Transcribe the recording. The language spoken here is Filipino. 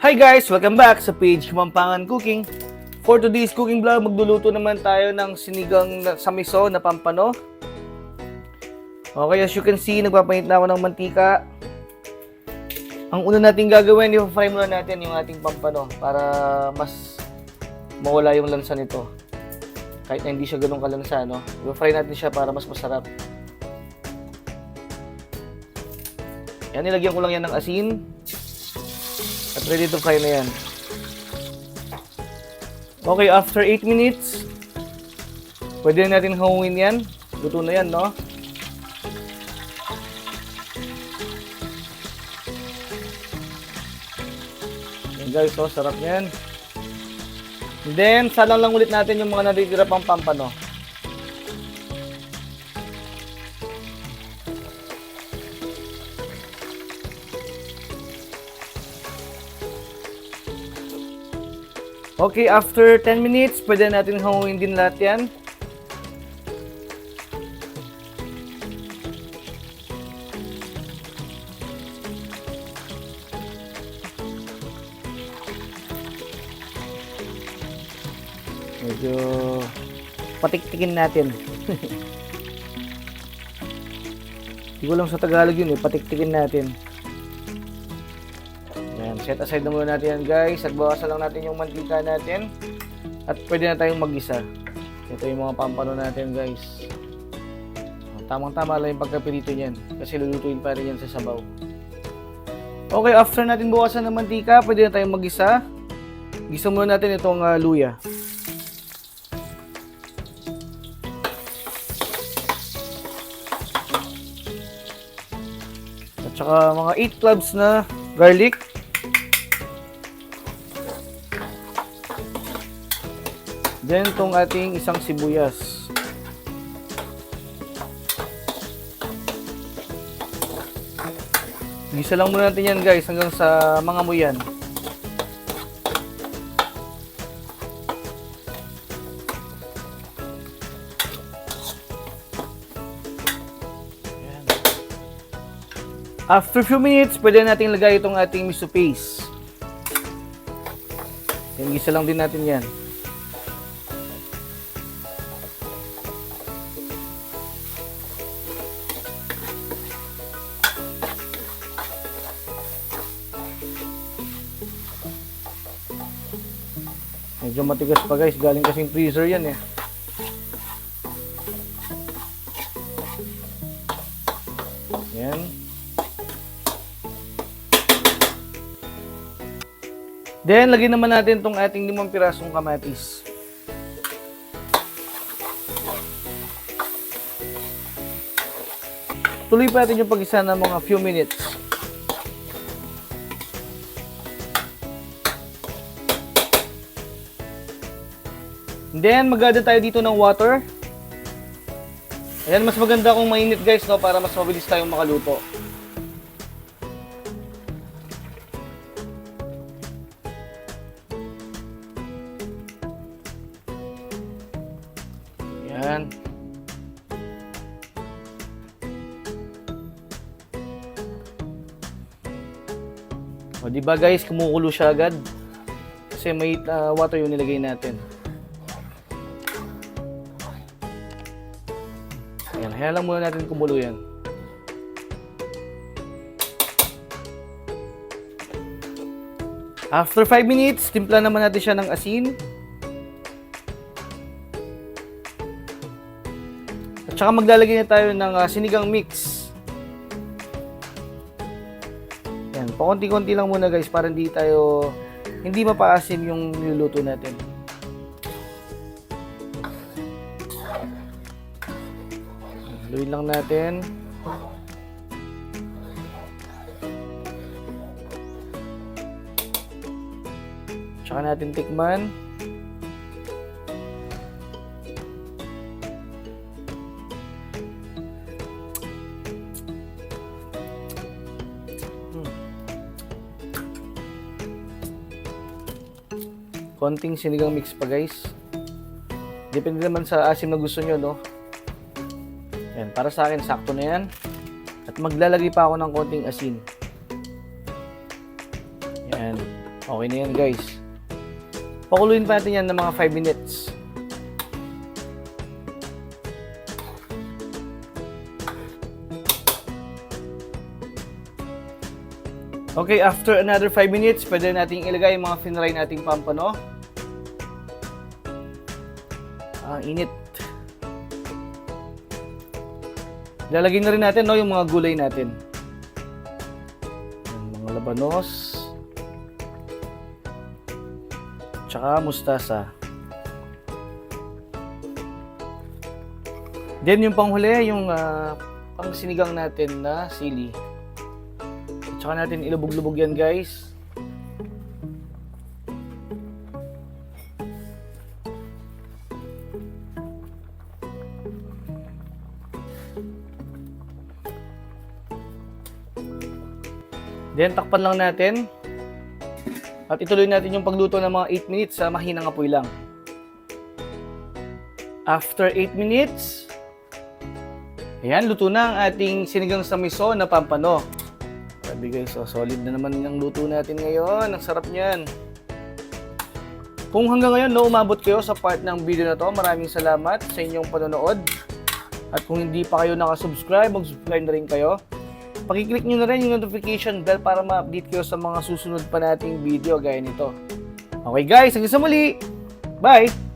Hi guys! Welcome back sa page Kamampangan Cooking. For today's cooking vlog, magluluto naman tayo ng sinigang sa miso na pampano. Okay, as you can see, nagpapainit na ako ng mantika. Ang una natin gagawin, i-fry muna natin yung ating pampano para mas mawala yung lansa nito. Kahit na hindi siya ganun kalansa, no? I-fry natin siya para mas masarap. Yan, nilagyan ko lang yan ng asin. At ready to fry na yan. Okay, after 8 minutes, pwede na natin hangungin yan. Luto na yan, no? Yan guys, so sarap yan. And then, salang lang ulit natin yung mga natitira pang pampano. Okay, after 10 minutes, pwede natin hangungin din lahat yan. Medyo patiktikin natin. Hindi ko lang sa Tagalog yun patiktikin natin. Yan, set aside na muna natin yan guys. At bawasan lang natin yung mantika natin. At pwede na tayong mag-isa. Ito yung mga pampano natin guys. Tamang-tama lang yung pagkapirito niyan. Kasi lulutuin pa rin yan sa sabaw. Okay, after natin bawasan ng mantika, pwede na tayong mag-isa. Gisa muna natin itong luya. At saka mga 8 cloves na garlic. Then, itong ating isang sibuyas. Gisa lang muna natin yan guys hanggang sa mangamoy yan. After few minutes, pwede natin lagay itong ating miso paste. Yan, gisa lang din natin yan. Medyo matigas pa guys, galing kasing freezer yan eh. Yan. Then, lagyan naman natin itong ating 5 pirasong kamatis. Tuloy pa natin yung pag-isa ng mga few minutes. Then, mag-add tayo dito ng water. Ayan, mas maganda kung mainit guys, no, para mas mabilis tayong makaluto. Ayan. O, diba guys, kumukulo siya agad. Kasi may water yung nilagay natin. Ayan, hayaan lang muna natin kumulo yan. After 5 minutes, timpla naman natin siya ng asin. At saka maglalagay na tayo ng sinigang mix. Ayan, pakunti-kunti lang muna guys para hindi mapaasim yung niluluto natin. Haluin lang natin. Tsaka natin tikman. Konting sinigang mix pa guys. Depende naman sa asim na gusto nyo, no? Yan, para sa akin, sakto na yan. At maglalagay pa ako ng konting asin. Yan. Okay na yan guys. Pakuluin pa natin yan ng mga 5 minutes. Okay, after another 5 minutes, pwede nating ilagay yung mga finry nating pampano. Ang init. Lalagay na rin natin yung mga gulay natin. Yung mga labanos. Tsaka mustasa. Then yung panghuli, yung pangsinigang natin na sili. Tsaka natin ilubog-lubog yan guys. Then takpan lang natin. At ituloy natin yung pagluto ng mga 8 minutes sa mahinang apoy lang. After 8 minutes, ayan, luto na ang ating sinigang sa miso na pampano. Sabi guys, solid na naman yung luto natin ngayon. Ang sarap niyan. Kung hanggang ngayon umabot kayo sa part ng video na to, maraming salamat sa inyong panonood. At kung hindi pa kayo nakasubscribe, mag-subscribe na rin kayo. Pakiclick nyo na rin yung notification bell para ma-update kayo sa mga susunod pa nating video gaya nito. Okay guys, hanggang sa muli! Bye!